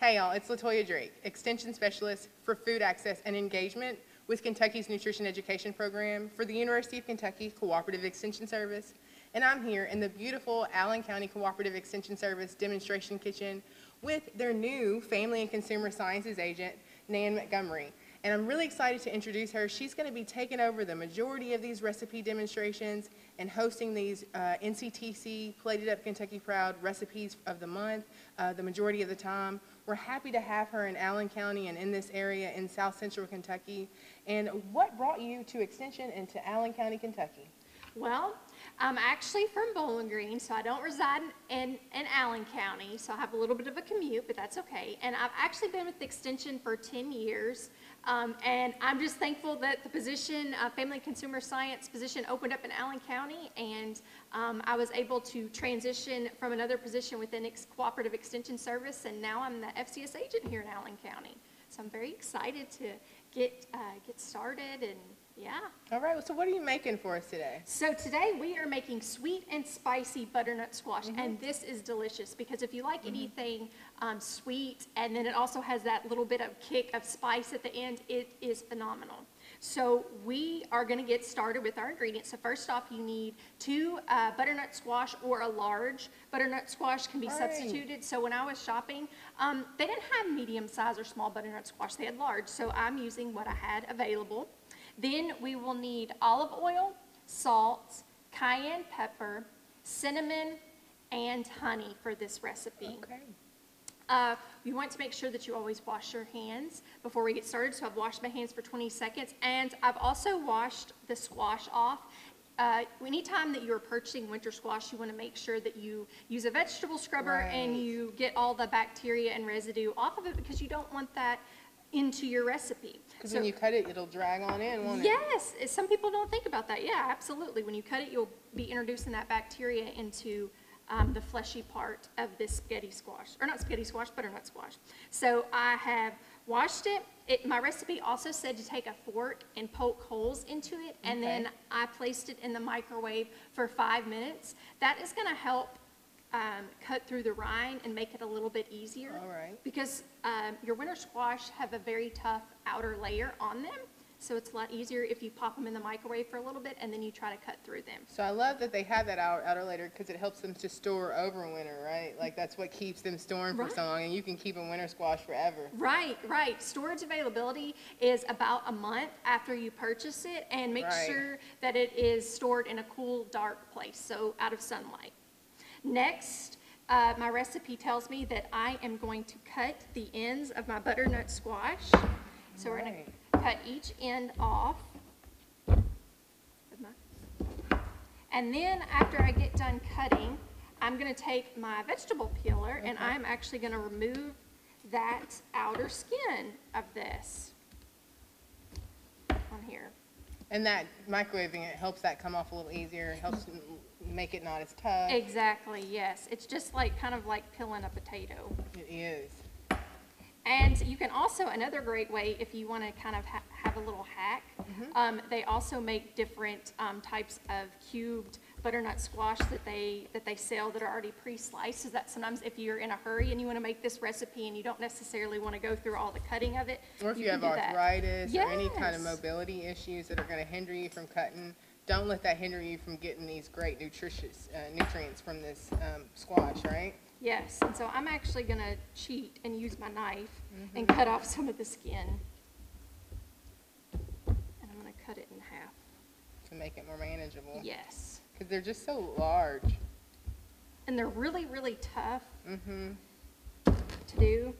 Hey y'all, it's LaToya Drake, Extension Specialist for Food Access and Engagement with Kentucky's Nutrition Education Program for the University of Kentucky Cooperative Extension Service. And I'm here in the beautiful Allen County Cooperative Extension Service Demonstration Kitchen with their new Family and Consumer Sciences agent, Nan Montgomery. And I'm really excited to introduce her. She's going to be taking over the majority of these recipe demonstrations and hosting these NCTC Plated Up Kentucky Proud Recipes of the Month the majority of the time. We're happy to have her in Allen County and in this area in South Central Kentucky. And what brought you to Extension and to Allen County, Kentucky? Well, I'm actually from Bowling Green, so I don't reside in Allen County, so I have a little bit of a commute, but that's okay. And I've actually been with Extension for 10 years, and I'm just thankful that the position, Family and Consumer Science position, opened up in Allen County, and I was able to transition from another position within Cooperative Extension Service, and now I'm the FCS agent here in Allen County. So I'm very excited to get started, and yeah. All right, so what are you making for us today? So today we are making sweet and spicy butternut squash, and this is delicious because if you like anything sweet, and then it also has that little bit of kick of spice at the end, it is phenomenal. So we are going to get started with our ingredients. So first off, you need 2 butternut squash, or a large butternut squash can be substituted. So when I was shopping, they didn't have medium size or small butternut squash. They had large, so I'm using what I had available. Then we will need olive oil, salt, cayenne pepper, cinnamon, and honey for this recipe. Okay. You want to make sure that you always wash your hands before we get started. So I've washed my hands for 20 seconds, and I've also washed the squash off. Anytime that you're purchasing winter squash, you want to make sure that you use a vegetable scrubber and you get all the bacteria and residue off of it, because you don't want that into your recipe. Because when you cut it, it'll drag on in, won't it? Yes, some people don't think about that. Yeah, absolutely. When you cut it, you'll be introducing that bacteria into the fleshy part of this spaghetti squash, or not spaghetti squash, butternut squash. So I have washed it. My recipe also said to take a fork and poke holes into it, and then I placed it in the microwave for 5 minutes. That is going to help cut through the rind and make it a little bit easier. All right. Because your winter squash have a very tough outer layer on them, so it's a lot easier if you pop them in the microwave for a little bit and then you try to cut through them. So I love that they have that outer layer because it helps them to store over winter, right? Like that's what keeps them storing for so long, and you can keep a winter squash forever. Right, right. Storage availability is about a month after you purchase it, and make sure that it is stored in a cool, dark place, so out of sunlight. Next, my recipe tells me that I am going to cut the ends of my butternut squash. So we're going to cut each end off. And then after I get done cutting, I'm going to take my vegetable peeler and I'm actually going to remove that outer skin of this on here. And that microwaving, it helps that come off a little easier. It helps make it not as tough. Exactly, yes. It's just like kind of like peeling a potato. It is. And you can also, another great way, if you want to kind of have a little hack, they also make different types of cubed butternut squash that they sell that are already pre-sliced, so that sometimes if you're in a hurry and you want to make this recipe and you don't necessarily want to go through all the cutting of it, or if you have arthritis or any kind of mobility issues that are going to hinder you from cutting, don't let that hinder you from getting these great nutritious nutrients from this squash, right? Yes, and so I'm actually going to cheat and use my knife and cut off some of the skin. And I'm going to cut it in half. To make it more manageable. Yes. Because they're just so large. And they're really, really tough to do.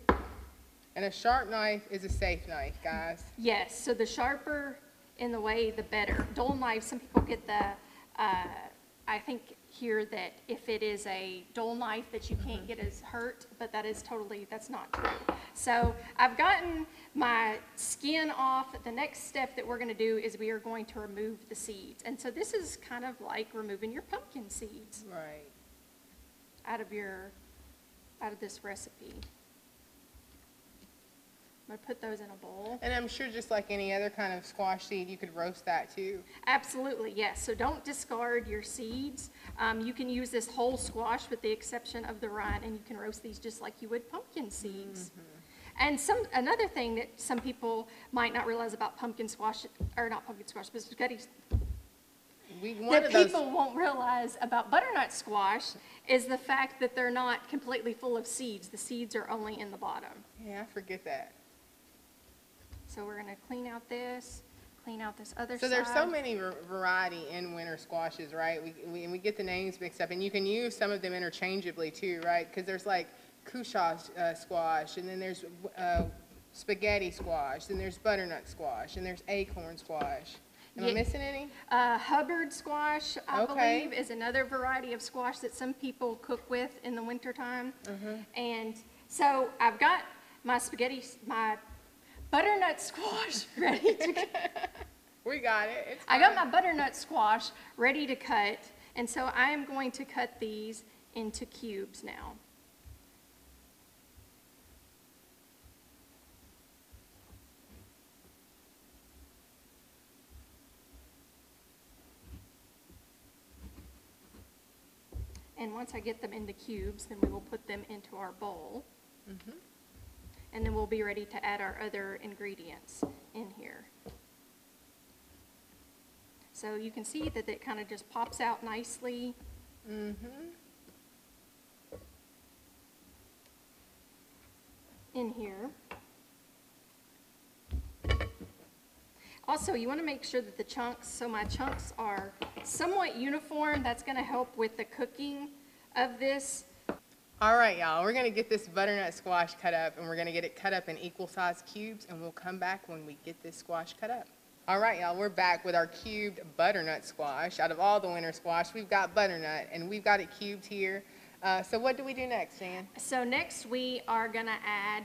And a sharp knife is a safe knife, guys. Yes, so the sharper in the way, the better. Dull knife, some people get the, I think here that if it is a dull knife that you can't get as hurt, but that is totally, that's not true. So I've gotten my skin off. The next step that we're going to do is we are going to remove the seeds. And so this is kind of like removing your pumpkin seeds. Right. Out of this recipe. I'm going to put those in a bowl. And I'm sure just like any other kind of squash seed, you could roast that too. Absolutely, yes. So don't discard your seeds. You can use this whole squash with the exception of the rind, and you can roast these just like you would pumpkin seeds. And another thing that some people might not realize about pumpkin squash, or not pumpkin squash, but spaghetti, that people won't realize about butternut squash is the fact that they're not completely full of seeds. The seeds are only in the bottom. Yeah, I forget that. So we're gonna clean out this other side. So there's so many variety in winter squashes, right? We get the names mixed up, and you can use some of them interchangeably too, right? Because there's like couchage squash, and then there's spaghetti squash, and there's butternut squash, and there's acorn squash. Am I missing any? Hubbard squash, I believe, is another variety of squash that some people cook with in the wintertime. And so I've got my butternut squash ready to cut. We got it. I got my butternut squash ready to cut, and so I am going to cut these into cubes now. And once I get them into cubes, then we will put them into our bowl. And then we'll be ready to add our other ingredients in here. So you can see that it kind of just pops out nicely. In here. Also, you want to make sure that the chunks, so my chunks are somewhat uniform. That's going to help with the cooking of this. All right, y'all, we're going to get this butternut squash cut up, and we're going to get it cut up in equal size cubes, and we'll come back when we get this squash cut up. All right, y'all, we're back with our cubed butternut squash. Out of all the winter squash, we've got butternut, and we've got it cubed here. So what do we do next, Jan? So next we are going to add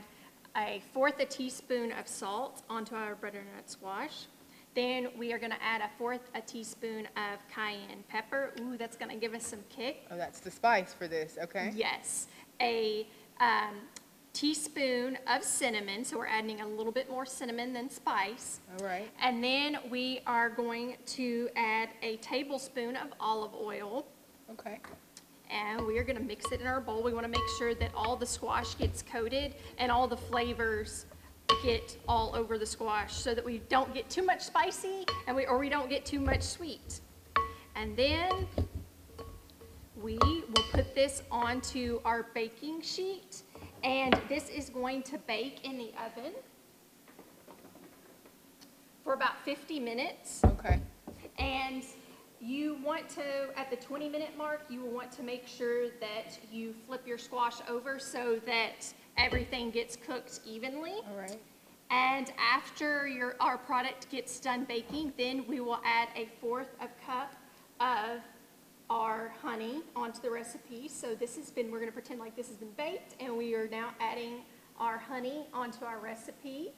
1/4 teaspoon of salt onto our butternut squash. Then we are going to add 1/4 teaspoon of cayenne pepper. Ooh, that's going to give us some kick. Oh, that's the spice for this, okay? Yes. A teaspoon of cinnamon, so we're adding a little bit more cinnamon than spice. All right. And then we are going to add a tablespoon of olive oil. Okay. And we are going to mix it in our bowl. We want to make sure that all the squash gets coated and all the flavors get all over the squash so that we don't get too much spicy and we don't get too much sweet. And then we will put this onto our baking sheet, and this is going to bake in the oven for about 50 minutes. Okay. And you want to, at the 20-minute mark, you will want to make sure that you flip your squash over so that everything gets cooked evenly. All right. And after our product gets done baking, then we will add 1/4 cup of our honey onto the recipe. So we're going to pretend like this has been baked, and we are now adding our honey onto our recipe.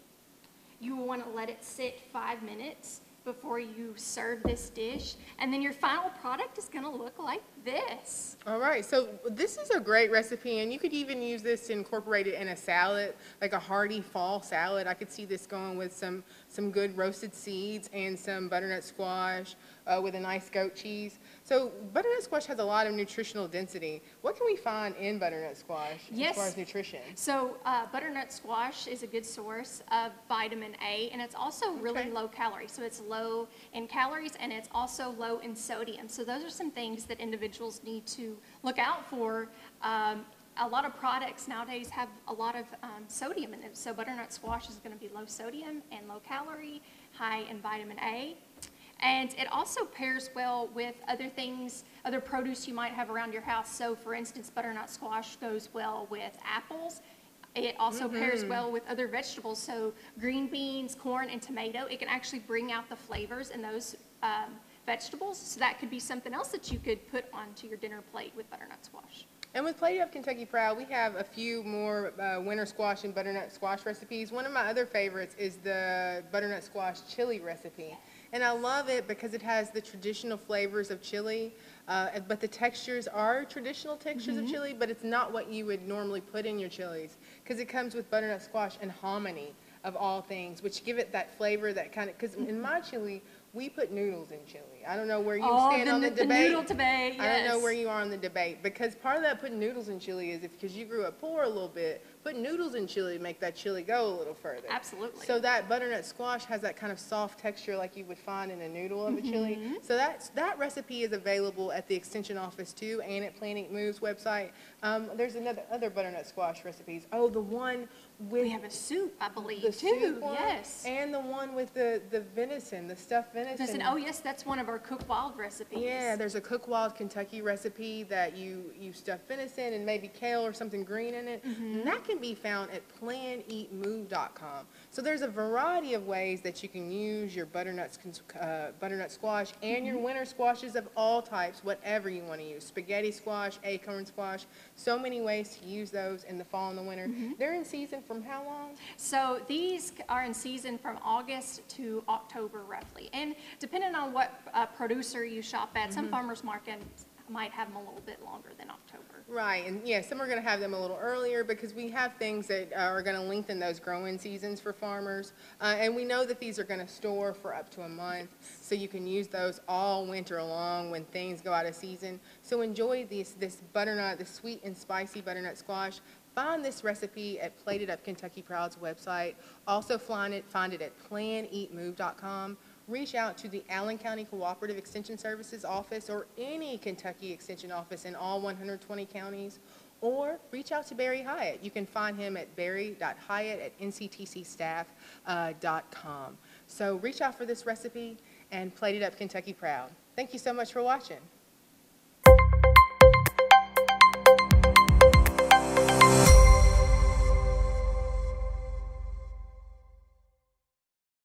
You will want to let it sit 5 minutes before you serve this dish, and then your final product is going to look like this. All right, so this is a great recipe, and you could even use this to incorporate it in a salad, like a hearty fall salad. I could see this going with some good roasted seeds and some butternut squash with a nice goat cheese. So butternut squash has a lot of nutritional density. What can we find in butternut squash as far as nutrition? So butternut squash is a good source of vitamin A, and it's also really low calorie. So it's low in calories, and it's also low in sodium. So those are some things that individuals need to look out for. A lot of products nowadays have a lot of sodium in them. So butternut squash is going to be low sodium and low calorie, high in vitamin A. And it also pairs well with other things, other produce you might have around your house. So for instance, butternut squash goes well with apples. It also pairs well with other vegetables. So green beans, corn, and tomato. It can actually bring out the flavors in those vegetables. So that could be something else that you could put onto your dinner plate with butternut squash. And with Plate of Kentucky Proud, we have a few more winter squash and butternut squash recipes. One of my other favorites is the butternut squash chili recipe. And I love it because it has the traditional flavors of chili, but the textures are traditional textures of chili, but it's not what you would normally put in your chilies, because it comes with butternut squash and hominy, of all things, which give it that flavor, that kind of, because in my chili, We put noodles in chili. I don't know where you Oh, stand on the debate. noodle debate, I don't know yes. where you are on the debate, because part of that putting noodles in chili is because you grew up poor a little bit, put noodles in chili to make that chili go a little further. Absolutely. So that butternut squash has that kind of soft texture like you would find in a noodle of a chili. So that recipe is available at the extension office too, and at Planet Moves website. There's other butternut squash recipes. Oh, the one with We have a soup, I believe, the too, soup one, yes. and the one with the venison, the stuffed venison. Listen, oh, yes, that's one of our Cook Wild recipes. Yeah, there's a Cook Wild Kentucky recipe that you stuff venison and maybe kale or something green in it. And that can be found at planeatmove.com. So there's a variety of ways that you can use your butternut squash and your winter squashes of all types, whatever you want to use. Spaghetti squash, acorn squash, so many ways to use those in the fall and the winter. They're in season from how long? So these are in season from August to October roughly. And depending on what producer you shop at, some farmers markets might have them a little bit longer than October. Right, and yeah, some are going to have them a little earlier because we have things that are going to lengthen those growing seasons for farmers. And we know that these are going to store for up to a month, so you can use those all winter long when things go out of season. So enjoy this butternut, the sweet and spicy butternut squash. Find this recipe at Plated Up Kentucky Proud's website. Also find it at planeatmove.com. Reach out to the Allen County Cooperative Extension Services office or any Kentucky Extension office in all 120 counties, or reach out to Barry Hyatt. You can find him at barry.hyatt@nctcstaff.com. So reach out for this recipe and Plate It Up Kentucky Proud. Thank you so much for watching.